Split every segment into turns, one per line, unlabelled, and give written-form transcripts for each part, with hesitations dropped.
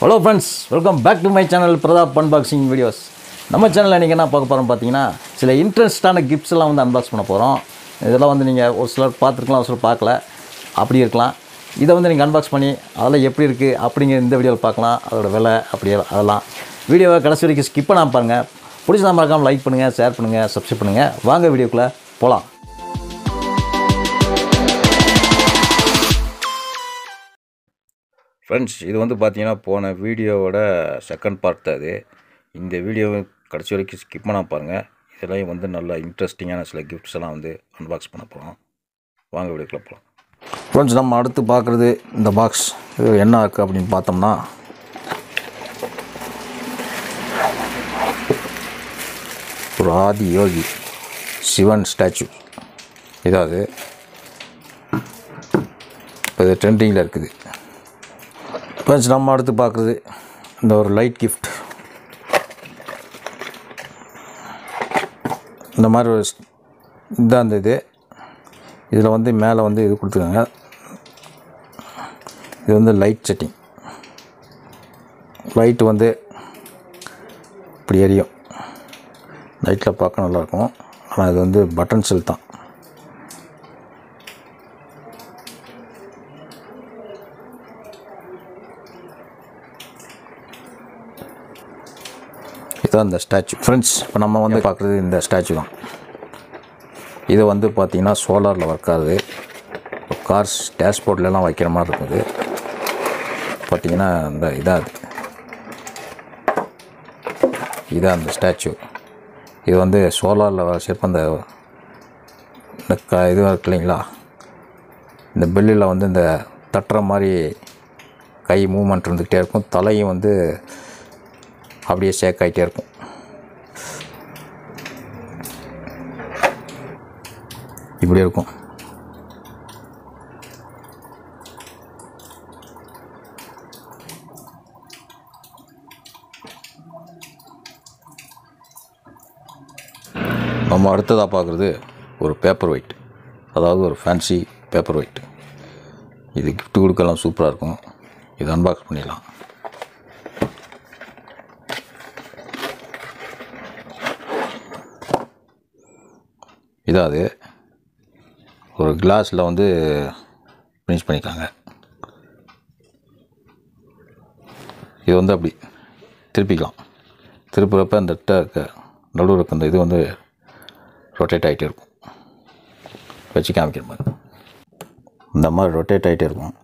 Hello friends, welcome back to my channel Pratap unboxing videos. நம்ம சேனலில் இன்றைக்கி என்ன பார்க்க போகிறோம் பார்த்தீங்கன்னா, சில இன்ட்ரெஸ்டான கிஃப்ட்ஸ் எல்லாம் வந்து அன்பாக்ஸ் பண்ண போகிறோம். இதெல்லாம் வந்து நீங்கள் ஒரு சிலர் பார்த்துருக்கலாம், ஒரு சிலர் பார்க்கல, அப்படி இருக்கலாம். இதை வந்து நீங்கள் அன்பாக்ஸ் பண்ணி அதெல்லாம் எப்படி இருக்குது அப்படிங்கிற இந்த வீடியோவில் பார்க்கலாம். அதோட விலை அப்படி அதெல்லாம் வீடியோவை கடைசி வரைக்கும் ஸ்கிப் பண்ணாமல் பாருங்கள். பிடிச்சதா மறக்காமல் லைக் பண்ணுங்கள், ஷேர் பண்ணுங்கள், சப்ஸ்கிரைப் பண்ணுங்கள். வாங்க வீடியோக்குள்ளே போகலாம். ஃப்ரெண்ட்ஸ், இது வந்து பார்த்தீங்கன்னா போன வீடியோவோட செகண்ட் பார்ட் தான் அது. இந்த வீடியோவை கடைசி வரைக்கும் ஸ்கிப் பண்ணால் பாருங்கள். இதெல்லாம் வந்து நல்ல இன்ட்ரெஸ்டிங்கான சில கிஃப்ட்ஸ் எல்லாம் வந்து அன்பாக்ஸ் பண்ண போகிறோம். வாங்க வீடியோக்குள்ளே போகலாம். ஃப்ரெண்ட்ஸ், நம்ம அடுத்து பார்க்குறது இந்த பாக்ஸ். இது என்ன இருக்குது அப்படின்னு பார்த்தோம்னா, ஒரு ஆதி யோகி சிவன் ஸ்டாச்சு. இதாவது இப்போ இது ட்ரெண்டிங்கில் இருக்குது. ஃப்ரெண்ட்ஸ், நம்ம அடுத்து பார்க்குறது இந்த ஒரு லைட் கிஃப்ட். இந்த மாதிரி ஒரு இதுதான் இந்த இது. இதில் வந்து மேலே வந்து இது கொடுத்துருக்காங்க. இது வந்து லைட் செட்டிங். லைட்டு வந்து இப்படி எரியும். லைட்டில் பார்க்க நல்லாயிருக்கும். ஆனால் இது வந்து பட்டன் செல் தான். இதுதான் இந்த ஸ்டாச்சு. ஃப்ரெண்ட்ஸ், இப்போ நம்ம வந்து பார்க்குறது இந்த ஸ்டாச்சு தான். இது வந்து பார்த்திங்கன்னா சோலாரில் ஒர்க் ஆகுது. கார்ஸ் டேஷ்போர்ட்லாம் வைக்கிற மாதிரி இருக்குது. பார்த்திங்கன்னா இந்த இதான் அந்த ஸ்டாச்சு. இது வந்து சோலாரில் ஷேப் அந்த இது இருக்கு இல்லைங்களா, இந்த பெல்லில் வந்து இந்த தட்டுற மாதிரி கை மூவ்மெண்ட் இருந்துக்கிட்டே இருக்கும். தலையும் வந்து அப்படியே ஷேக் ஆகிட்டே இருக்கும். இப்படி இருக்கும். நம்ம அடுத்ததாக பார்க்குறது ஒரு பேப்பர் வெயிட். அதாவது ஒரு ஃபேன்சி பேப்பர் வெயிட். இது கிஃப்ட் கொடுக்கலாம், சூப்பராக இருக்கும். இது அன்பாக்ஸ் பண்ணிடலாம். இதாவது ஒரு கிளாஸில் வந்து ஃபினிஷ் பண்ணியிருக்காங்க. இது வந்து அப்படி திருப்பிக்கலாம். திருப்புறப்ப அந்த நடுவில் இருக்க அந்த இது வந்து ரொட்டேட் ஆகிட்டே இருக்கும். வச்சு காமிக்கிற மாதிரி இந்த மாதிரி ரொட்டேட் ஆகிட்டே இருக்கும்.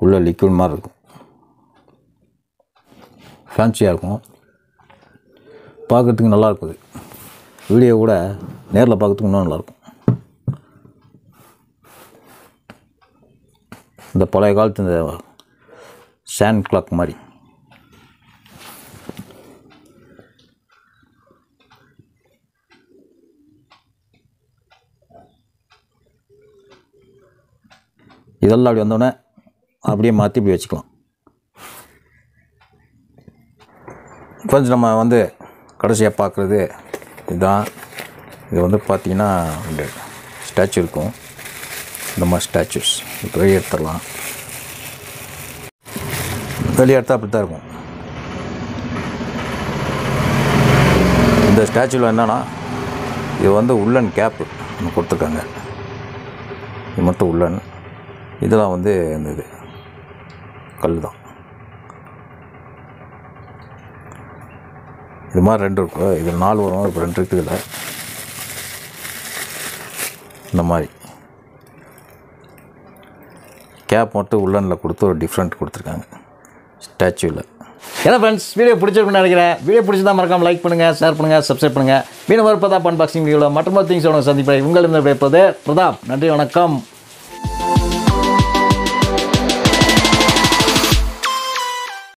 உள்ள லிக்விட் மாதிரி இருக்கும். ஃபேன்சியாக இருக்கும். பார்க்குறதுக்கு நல்லா இருக்குது. வீடியோ கூட நேரில் பார்க்கறதுக்கு இன்னும் நல்லாயிருக்கும். இந்த பழைய காலத்து இந்த சாண்ட் கிளாக் மாதிரி. இதெல்லாம் அப்படி வந்தோடனே அப்படியே மாற்றி இப்படி வச்சுக்கலாம். கொஞ்சம் நம்ம வந்து கடைசியாக பார்க்குறது இதுதான். இது வந்து பார்த்திங்கன்னா இந்த ஸ்டாச்சு இருக்கும். இந்த மாதிரி ஸ்டாச்சுஸ் இப்போ வெளியே எடுத்துடலாம். வெளியே எடுத்தால் அப்படி தான் இருக்கும். இந்த ஸ்டாச்சுவில் என்னென்னா, இது வந்து உள்ளன் கேப்பு ஒன்று கொடுத்துருக்காங்க. இது மட்டும் உள்ளன். இதெல்லாம் வந்து இந்த இது கல் தான். இது மாதிரி ரெண்டு இருக்கும். இதில் 4 வரும். இப்போ 2 இருக்குது. இதில் இந்த மாதிரி கேப் மட்டும் உள்ளனில் கொடுத்து ஒரு டிஃப்ரெண்ட் கொடுத்துருக்காங்க ஸ்டாச்சுவில். ஏன்னா ஃப்ரெண்ட்ஸ், வீடியோ பிடிச்சிருக்குன்னு நினைக்கிறேன். வீடியோ பிடிச்சதா மறக்காமல் லைக் பண்ணுங்கள், ஷேர் பண்ணுங்கள், சப்ஸ்கிரைப் பண்ணுங்கள். மீண்டும் ஒரு பிரதாப் அன்பாக்சிங் வீடியோவில் மற்றொரு திங்ஸோட சந்திப்பேன். உங்களிடம் பேசுவது பிரதாப். நன்றி, வணக்கம்.